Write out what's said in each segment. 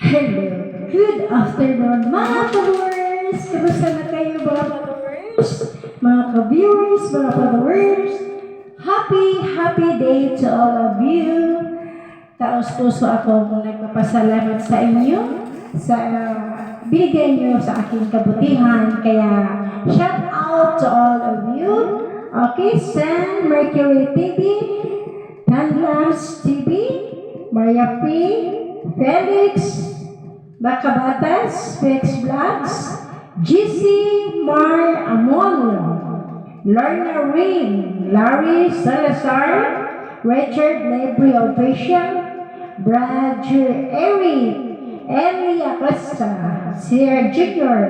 Hello, good afternoon mga followers! Kamusta na kayo mga followers? Mga ka-viewers, mga followers, happy day to all of you. Taos-puso ako nagpapasalamat sa inyo sa binigay niyo sa aking kabutihan. Kaya shout out to all of you. Okay, San Mercury TV, Tanglams TV, Maria P, Felix, Bacabatas, Felix Vlogs, GC, Mar Amon, Lorna Rin, Larry Salazar, Richard Lebri Ovation, Bradger Eric, Eli Acosta, Sierra Jr.,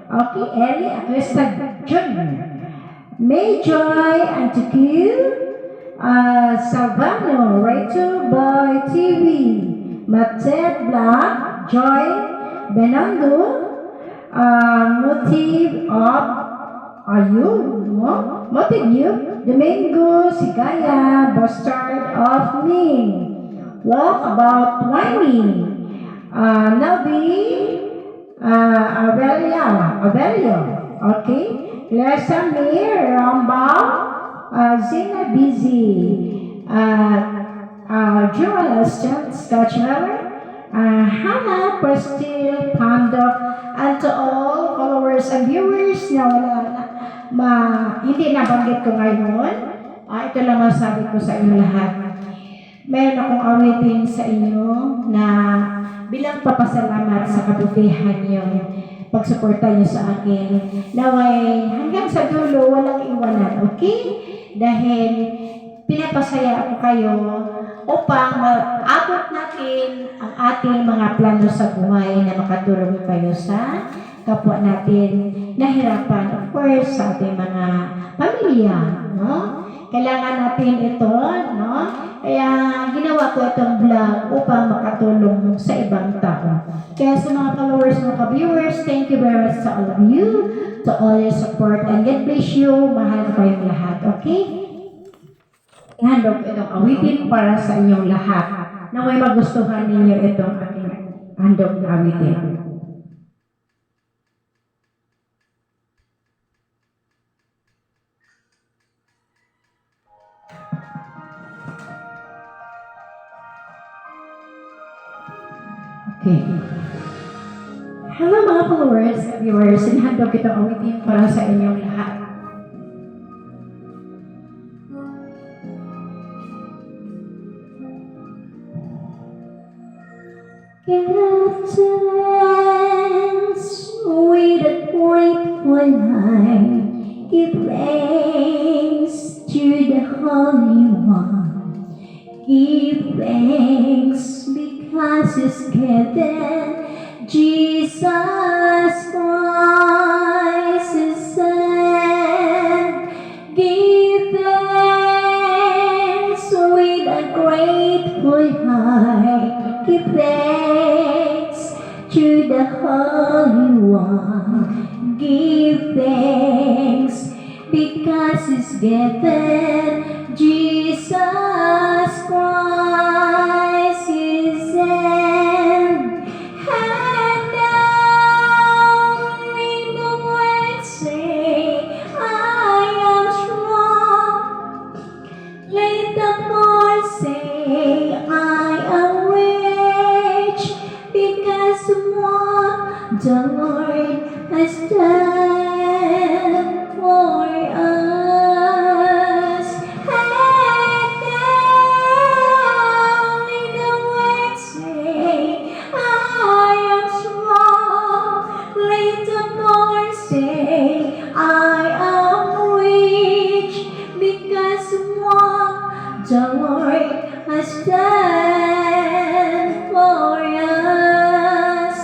okay, Eli Acosta Jr., May Joy Antiquil, Salvano, Rachel Boy TV, Matet Black, Joy, Benando, Motive of Motive Youth, Domingo, Sigaya, Bastard of Me, Walk About Whiny, Nabi, Avelio, okay, Lesa Mir, Rambal, Zina Busy, Journalist, Scotch Lover, Hannah, Prestil, Pando, and to all followers and viewers na hindi nabanggit ko ngayon, ito lang masabi ko sa inyo lahat. Meron akong awitin sa inyo na bilang papasalamat sa kabutihan niyo, pagsuporta niyo sa akin. Naway, hanggang sa dulo, walang iwanan, okay? Dahil pinapasaya ako kayo upang maabot natin ang ating mga plano sa buhay na makatulong kayo sa kapwa natin nahirapan, of course, sa ating mga pamilya, no? Kailangan natin ito, no? Kaya ginawa ko itong vlog upang makatulong sa ibang tao. Kaya sa mga followers, mga viewers, thank you very much sa all of you, to all your support, and God bless you. Mahal ko kayong lahat, okay? Handog itong awitin para sa inyong lahat na may magustuhan ninyo itong aking handog na awitin. Okay. Hello mga followers, viewers, handog itong awitin para sa inyong lahat. Dance with a grateful heart, give thanks to the Holy One. Give thanks because He's given Jesus Christ His Son. Give thanks with a grateful heart. Give thanks to the Holy One. Give thanks because He's given Jesus Christ His Son. And now in the world say, I am strong. Let the Lord say, I am rich, because what the Lord has done for us. And now in the world say, I am strong. Let the Lord say, I am rich, because what the Lord has done for us.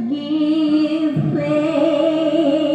Give thanks.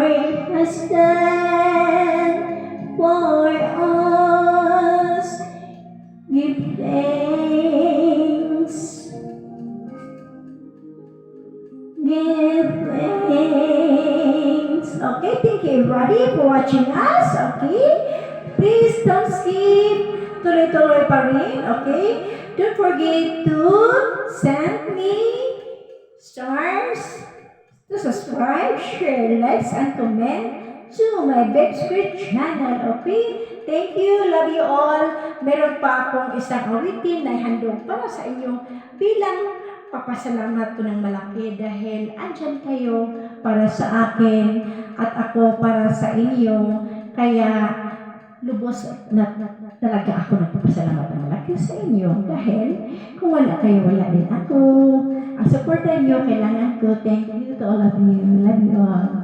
Lord has done for us. Give thanks. Give thanks. Okay, thank you everybody for watching us. Okay, please don't skip. Tuloy-tuloy pa rin. Okay, don't forget to send me stars, to subscribe, share, likes, and comment to my Bebscript channel. Okay? Thank you. Love you all. Meron pa akong isang awitin na ihandog para sa inyo bilang papasalamat ko ng malaki dahil andyan kayo para sa akin at ako para sa inyo. Kaya lubos na talaga ako nagpapasalamat ng malaki sa inyo dahil kung wala kayo, wala din ako. Ang supportan nyo, kailangan ko. Thank you to all of you. Love you all.